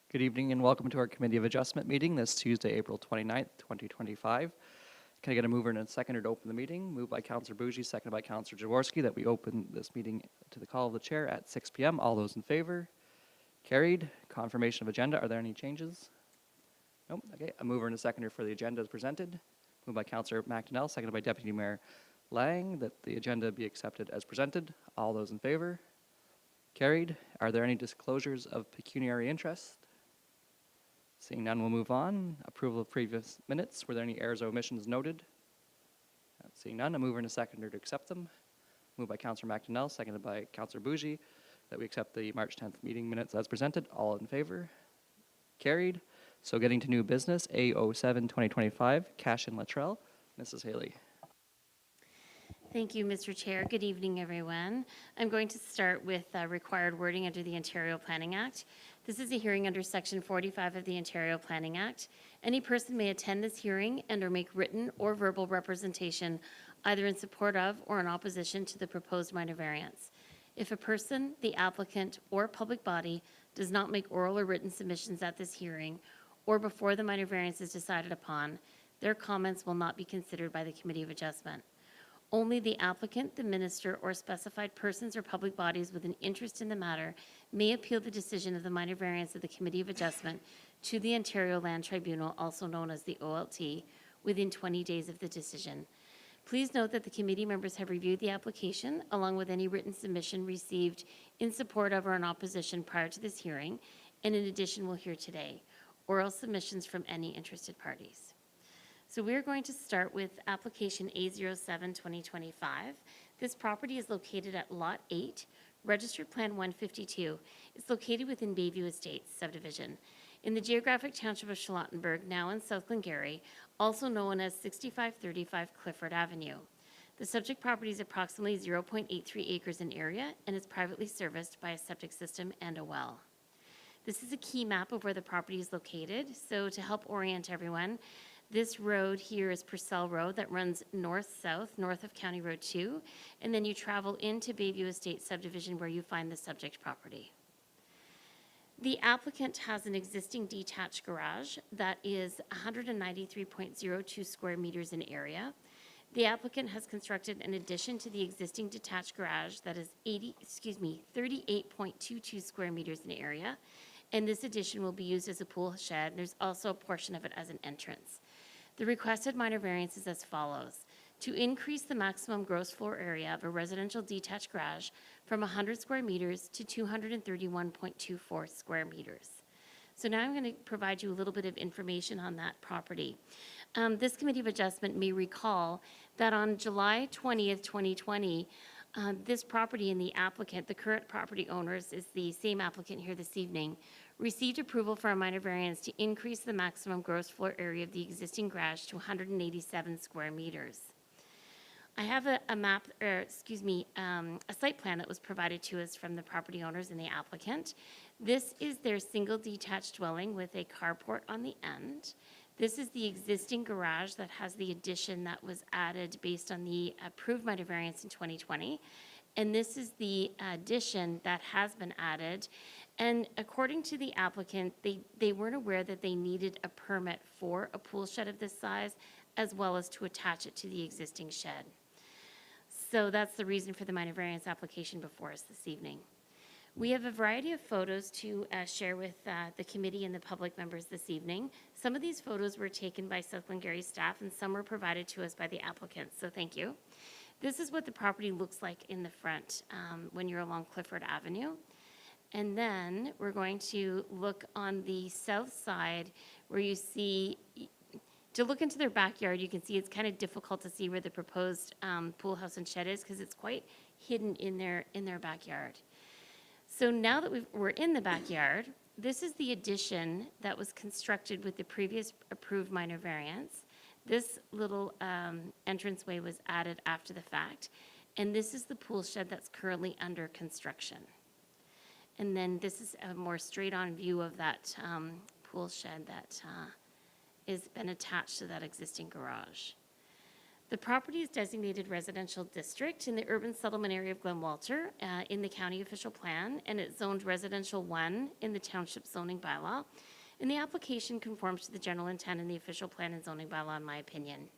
Good evening and welcome to our Committee of Adjustment meeting this Tuesday, April 29th, 2025. Can I get a mover and a seconder to open the meeting? Moved by Councillor Bougie, seconded by Councillor Jaworski, that we open this meeting to the call of the chair at 6 p.m. All those in favor? Carried. Confirmation of agenda. Are there any changes? Nope. Okay. A mover and a seconder for the agenda is presented. Moved by Councillor McDonnell, seconded by Deputy Mayor Lang, that the agenda be accepted as presented. All those in favor? Carried. Are there any disclosures of pecuniary interest? Seeing none, we'll move on. Approval of previous minutes. Were there any errors or omissions noted? Seeing none, a mover and a seconder to accept them. Moved by Councillor McDonnell, seconded by Councillor Bougie, that we accept the March 10th meeting minutes as presented. All in favor? Carried. So getting to new business, A07-2025, Cash and Latrell. Mrs. Haley. Thank you, Mr. Chair. Good evening, everyone. I'm going to start with required wording under the Ontario Planning Act. This is a hearing under Section 45 of the Ontario Planning Act. Any person may attend this hearing and or make written or verbal representation either in support of or in opposition to the proposed minor variance. If a person, the applicant, or public body does not make oral or written submissions at this hearing or before the minor variance is decided upon, their comments will not be considered by the Committee of Adjustment. Only the applicant, the minister, or specified persons or public bodies with an interest in the matter may appeal the decision of the minor variance of the Committee of Adjustment to the Ontario Land Tribunal, also known as the OLT, within 20 days of the decision. Please note that the committee members have reviewed the application along with any written submission received in support of or in opposition prior to this hearing, and in addition will hear today oral submissions from any interested parties. So we're going to start with application A07-2025. This property is located at Lot 8, Registered Plan 152. It's located within Bayview Estates subdivision in the geographic township of Charlottenburg, now in South Glengarry, also known as 6535 Clifford Avenue. The subject property is approximately 0.83 acres in area and is privately serviced by a septic system and a well. This is a key map of where the property is located. So to help orient everyone, this road here is Purcell Road that runs north-south, north of County Road 2, and then you travel into Bayview Estate subdivision where you find the subject property. The applicant has an existing detached garage that is 193.02 square meters in area. The applicant has constructed an addition to the existing detached garage that is 38.22 square meters in area, and this addition will be used as a pool shed. There's also a portion of it as an entrance. The requested minor variance is as follows: to increase the maximum gross floor area of a residential detached garage from 100 square meters to 231.24 square meters. So now I'm going to provide you a little bit of information on that property. This Committee of Adjustment may recall that on July 20th, 2020, this property and the applicant, the current property owners, is the same applicant here this evening, received approval for a minor variance to increase the maximum gross floor area of the existing garage to 187 square meters. I have a site plan that was provided to us from the property owners and the applicant. This is their single detached dwelling with a carport on the end. This is the existing garage that has the addition that was added based on the approved minor variance in 2020. And this is the addition that has been added. And according to the applicant, they weren't aware that they needed a permit for a pool shed of this size, as well as to attach it to the existing shed. So that's the reason for the minor variance application before us this evening. We have a variety of photos to share with the committee and the public members this evening. Some of these photos were taken by South Glengarry staff and some were provided to us by the applicant, so thank you. This is what the property looks like in the front when you're along Clifford Avenue. And then we're going to look on the south side where you see, to look into their backyard, you can see it's kind of difficult to see where the proposed pool house and shed is because it's quite hidden in their backyard. So now that we're in the backyard, this is the addition that was constructed with the previous approved minor variance. This little entranceway was added after the fact, and this is the pool shed that's currently under construction. And then this is a more straight-on view of that pool shed that has been attached to that existing garage. The property is designated residential district in the urban settlement area of Glen Walter in the county official plan, and it's zoned residential 1 in the township zoning bylaw. And the application conforms to the general intent in the official plan and zoning bylaw, in my opinion.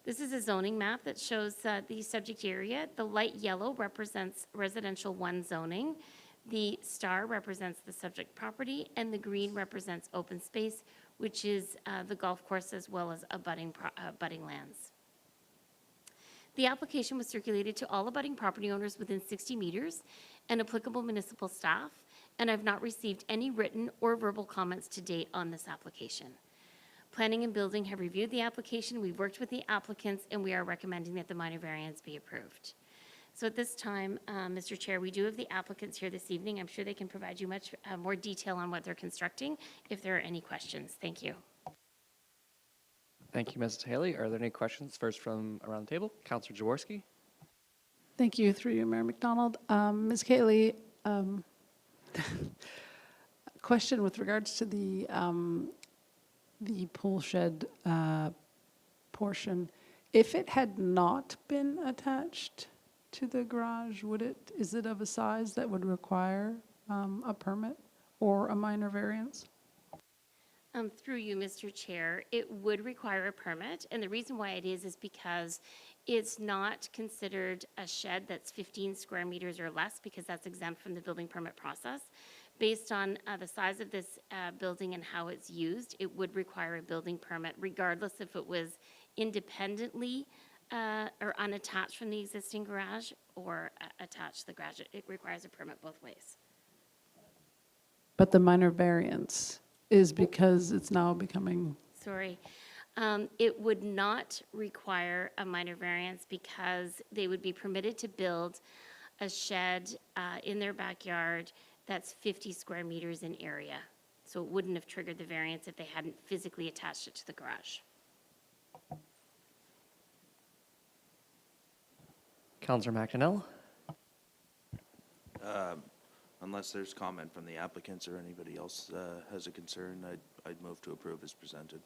This is a zoning map that shows the subject area. The light yellow represents residential 1 zoning. The star represents the subject property, and the green represents open space, which is the golf course as well as abutting lands. The application was circulated to all abutting property owners within 60 meters and applicable municipal staff, and I've not received any written or verbal comments to date on this application. Planning and Building have reviewed the application, we've worked with the applicants, and we are recommending that the minor variance be approved. So at this time, Mr. Chair, we do have the applicants here this evening. I'm sure they can provide you much more detail on what they're constructing if there are any questions. Thank you. Thank you, Mrs. Haley. Are there any questions first from around the table? Councillor Jaworski. Thank you, through you, Mayor McDonald. Ms. Haley, question with regards to the pool shed portion. If it had not been attached to the garage, is it of a size that would require a permit or a minor variance? Through you, Mr. Chair, it would require a permit, and the reason why it is because it's not considered a shed that's 15 square meters or less, because that's exempt from the building permit process. Based on the size of this building and how it's used, it would require a building permit, regardless if it was independently or unattached from the existing garage or attached to the garage. It requires a permit both ways. But the minor variance is because it's now becoming... Sorry. It would not require a minor variance because they would be permitted to build a shed in their backyard that's 50 square meters in area. So it wouldn't have triggered the variance if they hadn't physically attached it to the garage. Councillor McDonnell. Unless there's comment from the applicants or anybody else has a concern, I'd move to approve as presented.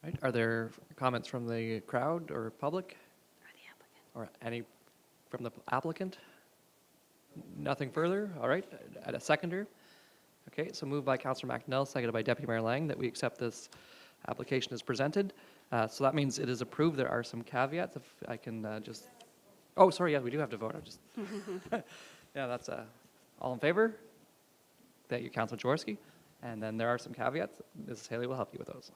Right. Are there comments from the crowd or public Or the applicant. or any from the applicant? Nothing further? All right. At a seconder? Okay, so moved by Councillor McDonnell, seconded by Deputy Mayor Lang, that we accept this application as presented. So that means it is approved. There are some caveats. If I can just... Oh, sorry, yeah, we do have to vote. I just... Yeah, that's all in favor? Thank you, Councillor Jaworski. And then there are some caveats. Mrs. Haley will help you with those.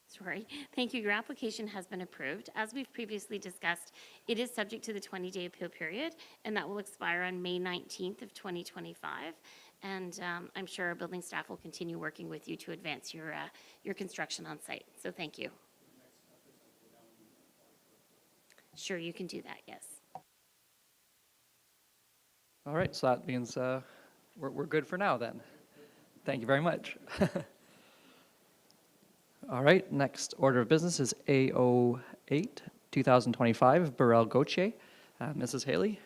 Sorry. Thank you. Your application has been approved. As we've previously discussed, it is subject to the 20-day appeal period, and that will expire on May 19th of 2025. And I'm sure our building staff will continue working with you to advance your construction on site. So thank you. Sure, you can do that, yes. All right, so that means we're good for now then. Thank you very much. All right, next order of business is A08, 2025, Burrell Gauthier. Mrs. Haley.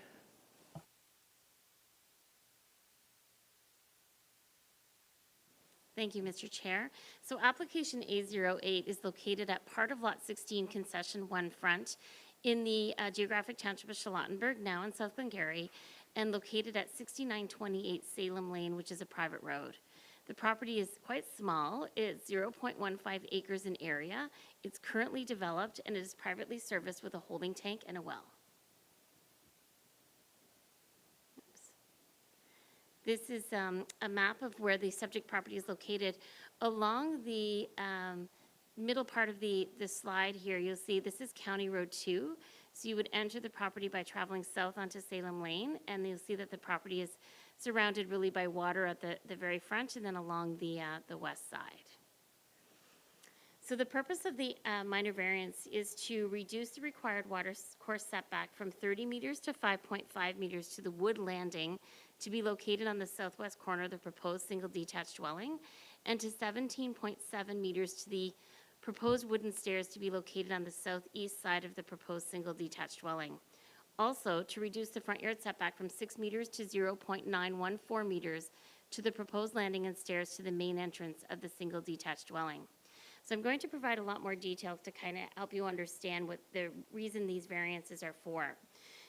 Thank you, Mr. Chair. So application A08 is located at part of Lot 16, Concession 1 Front in the geographic township of Charlottenburg, now in South Glengarry, and located at 6928 Salem Lane, which is a private road. The property is quite small. It's 0.15 acres in area. It's currently developed, and it is privately serviced with a holding tank and a well. This is a map of where the subject property is located. Along the middle part of the slide here, you'll see this is County Road 2. So you would enter the property by traveling south onto Salem Lane, and you'll see that the property is surrounded really by water at the very front and then along the west side. So the purpose of the minor variance is to reduce the required water course setback from 30 meters to 5.5 meters to the wood landing to be located on the southwest corner of the proposed single detached dwelling, and to 17.7 meters to the proposed wooden stairs to be located on the southeast side of the proposed single detached dwelling. Also, to reduce the front yard setback from 6 meters to 0.914 meters to the proposed landing and stairs to the main entrance of the single detached dwelling. So I'm going to provide a lot more detail to kind of help you understand what the reason these variances are for.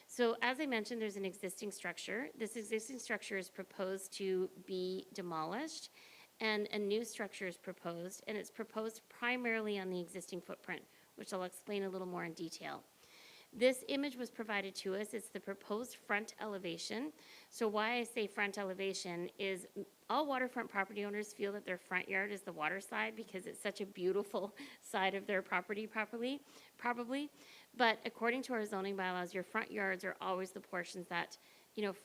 So as I mentioned, there's an existing structure. This existing structure is proposed to be demolished, and a new structure is proposed, and it's proposed primarily on the existing footprint, which I'll explain a little more in detail. This image was provided to us. It's the proposed front elevation. So why I say front elevation is all waterfront property owners feel that their front yard is the water side because it's such a beautiful side of their property probably. But according to our zoning bylaws, your front yards are always the portions that,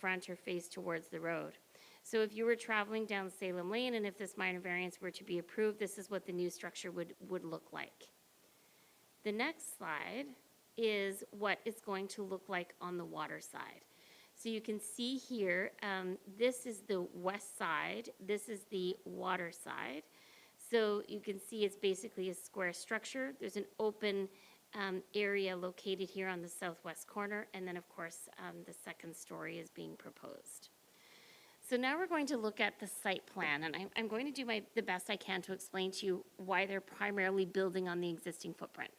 front or face towards the road. So if you were traveling down Salem Lane and if this minor variance were to be approved, this is what the new structure would look like. The next slide is what it's going to look like on the water side. So you can see here, this is the west side, this is the water side. So you can see it's basically a square structure. There's an open area located here on the southwest corner, and then of course the second story is being proposed. So now we're going to look at the site plan, and I'm going to do the best I can to explain to you why they're primarily building on the existing footprint.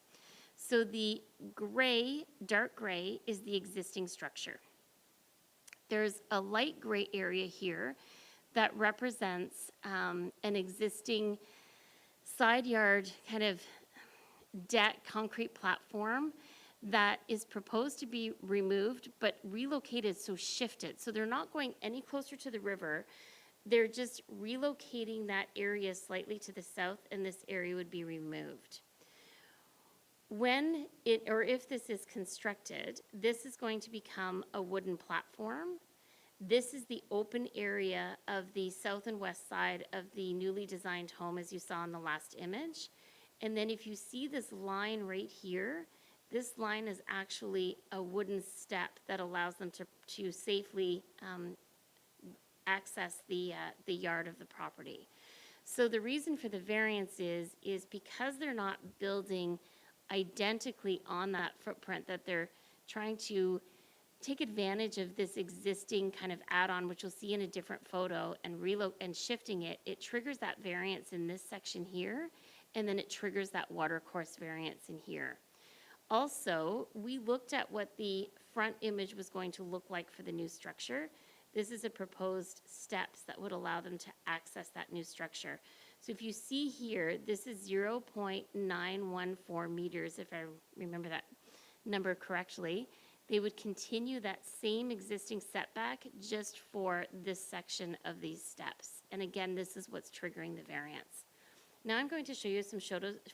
So the gray, dark gray, is the existing structure. There's a light gray area here that represents an existing side yard kind of deck concrete platform that is proposed to be removed but relocated, so shifted. So they're not going any closer to the river. They're just relocating that area slightly to the south, and this area would be removed. When it, or if this is constructed, this is going to become a wooden platform. This is the open area of the south and west side of the newly designed home, as you saw in the last image. And then if you see this line right here, this line is actually a wooden step that allows them to safely access the yard of the property. So the reason for the variance is because they're not building identically on that footprint, that they're trying to take advantage of this existing kind of add-on, which you'll see in a different photo, and shifting it, it triggers that variance in this section here, and then it triggers that watercourse variance in here. Also, we looked at what the front image was going to look like for the new structure. This is a proposed steps that would allow them to access that new structure. So if you see here, this is 0.914 meters, if I remember that number correctly. They would continue that same existing setback just for this section of these steps. And again, this is what's triggering the variance. Now I'm going to show you some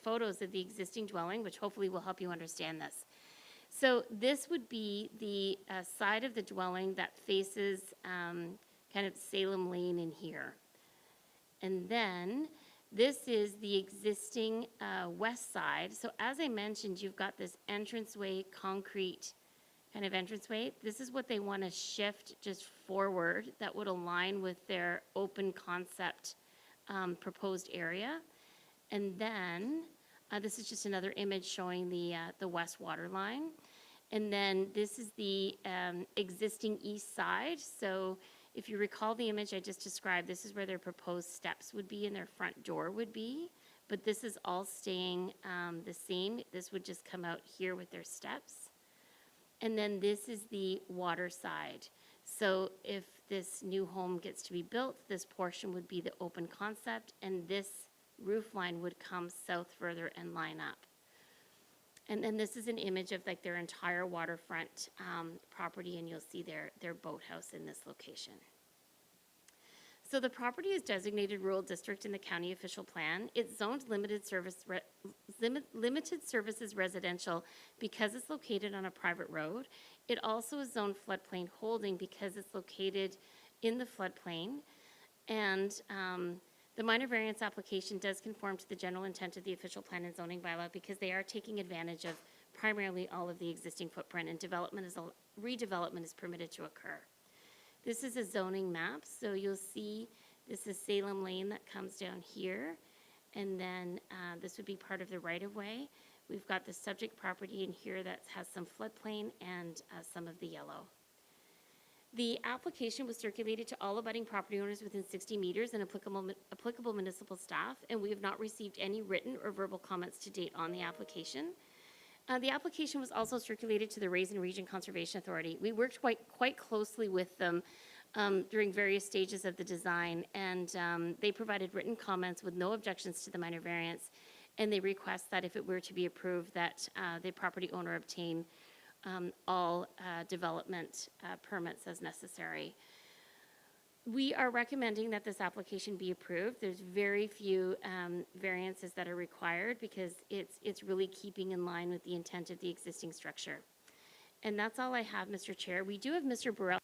photos of the existing dwelling, which hopefully will help you understand this. So this would be the side of the dwelling that faces kind of Salem Lane in here. And then this is the existing west side. So as I mentioned, you've got this entranceway, concrete kind of entranceway. This is what they want to shift just forward that would align with their open concept proposed area. And then this is just another image showing the west water line. And then this is the existing east side. So if you recall the image I just described, this is where their proposed steps would be and their front door would be. But this is all staying the same. This would just come out here with their steps. And then this is the water side. So if this new home gets to be built, this portion would be the open concept, and this roof line would come south further and line up. And then this is an image of like their entire waterfront property, and you'll see their boathouse in this location. So the property is designated rural district in the county official plan. It's zoned limited services residential because it's located on a private road. It also is zoned floodplain holding because it's located in the floodplain. And the minor variance application does conform to the general intent of the official plan and zoning bylaw because they are taking advantage of primarily all of the existing footprint, and redevelopment is permitted to occur. This is a zoning map, so you'll see this is Salem Lane that comes down here, and then this would be part of the right-of-way. We've got the subject property in here that has some floodplain and some of the yellow. The application was circulated to all abutting property owners within 60 meters and applicable municipal staff, and we have not received any written or verbal comments to date on the application. The application was also circulated to the Raisin Region Conservation Authority. We worked quite closely with them during various stages of the design, and they provided written comments with no objections to the minor variance, and they request that if it were to be approved, that the property owner obtain all development permits as necessary. We are recommending that this application be approved. There's very few variances that are required because it's really keeping in line with the intent of the existing structure. And that's all I have, Mr. Chair. We do have Mr. Burrell.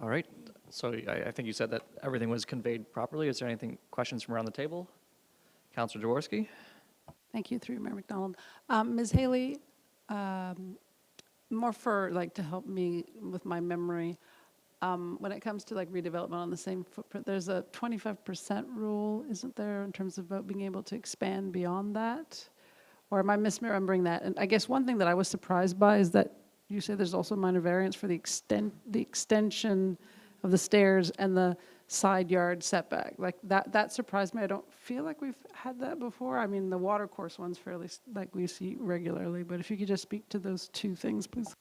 All right, so I think you said that everything was conveyed properly. Is there anything, questions from around the table? Counselor Jaworski? Thank you, through you, Mayor McDonald. Ms. Haley, more for, like, to help me with my memory, when it comes to like redevelopment on the same footprint, there's a 25% rule, isn't there, in terms of being able to expand beyond that? Or am I misremembering that? And I guess one thing that I was surprised by is that you say there's also minor variance for the extension of the stairs and the side yard setback. Like that surprised me. I don't feel like we've had that before. I mean, the water course one's fairly, like we see regularly, but if you could just speak to those two things, please.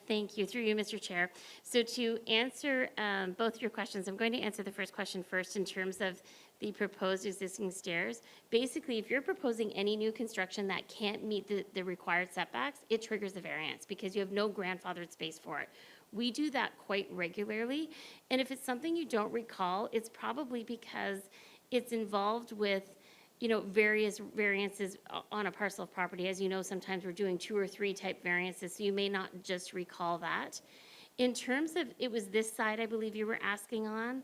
Thank you. Through you, Mr. Chair. So to answer both your questions, I'm going to answer the first question first in terms of the proposed existing stairs. Basically, if you're proposing any new construction that can't meet the required setbacks, it triggers the variance because you have no grandfathered space for it. We do that quite regularly. And if it's something you don't recall, it's probably because it's involved with various variances on a parcel of property. As you know, sometimes we're doing 2 or 3 type variances, so you may not just recall that. In terms of, it was this side, I believe you were asking on.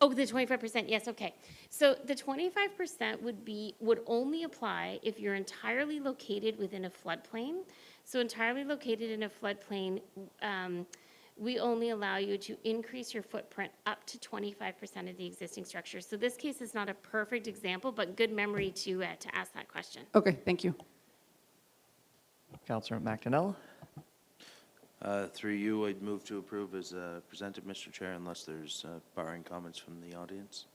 Oh, the 25%, yes, okay. So the 25% would only apply if you're entirely located within a floodplain. So entirely located in a floodplain, we only allow you to increase your footprint up to 25% of the existing structure. So this case is not a perfect example, but good memory to ask that question. Okay, thank you. Counselor McDonnell? Through you, I'd move to approve as presented, Mr. Chair, unless there's barring comments from the audience.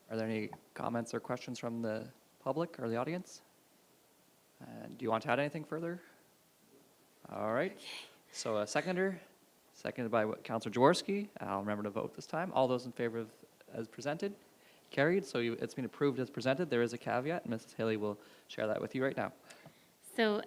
Are there any comments or questions from the public or the audience? Do you want to add anything further? All right. So a seconded by Counselor Jaworski. I'll remember to vote this time. All those in favor of as presented? Carried. So it's been approved as presented. There is a caveat, and Mrs. Haley will share that with you right now. So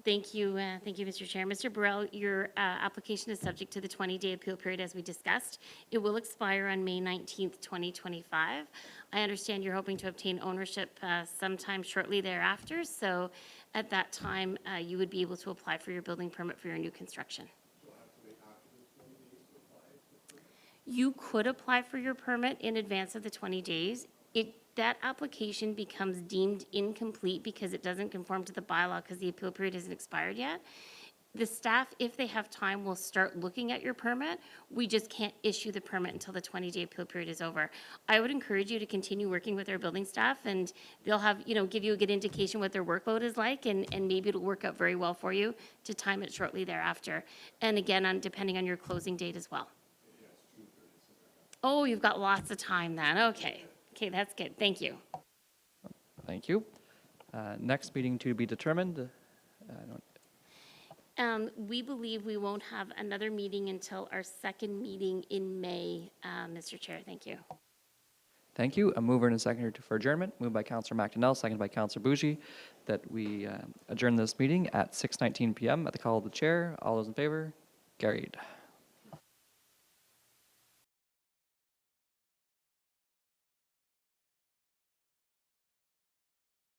thank you, Mr. Chair. Mr. Burrell, your application is subject to the 20-day appeal period as we discussed. It will expire on May 19th, 2025. I understand you're hoping to obtain ownership sometime shortly thereafter. So at that time, you would be able to apply for your building permit for your new construction. You could apply for your permit in advance of the 20 days. That application becomes deemed incomplete because it doesn't conform to the bylaw because the appeal period hasn't expired yet. The staff, if they have time, will start looking at your permit. We just can't issue the permit until the 20-day appeal period is over. I would encourage you to continue working with our building staff, and they'll have, give you a good indication what their workload is like, and maybe it'll work out very well for you to time it shortly thereafter. And again, depending on your closing date as well. Oh, you've got lots of time then. Okay. Okay, that's good. Thank you. Thank you. Next meeting to be determined. We believe we won't have another meeting until our second meeting in May, Mr. Chair. Thank you. Thank you. A mover and a seconder for adjournment. Moved by Counselor McDonnell, seconded by Counselor Bougie, that we adjourn this meeting at 6:19 p.m. at the call of the chair. All those in favor? Carried.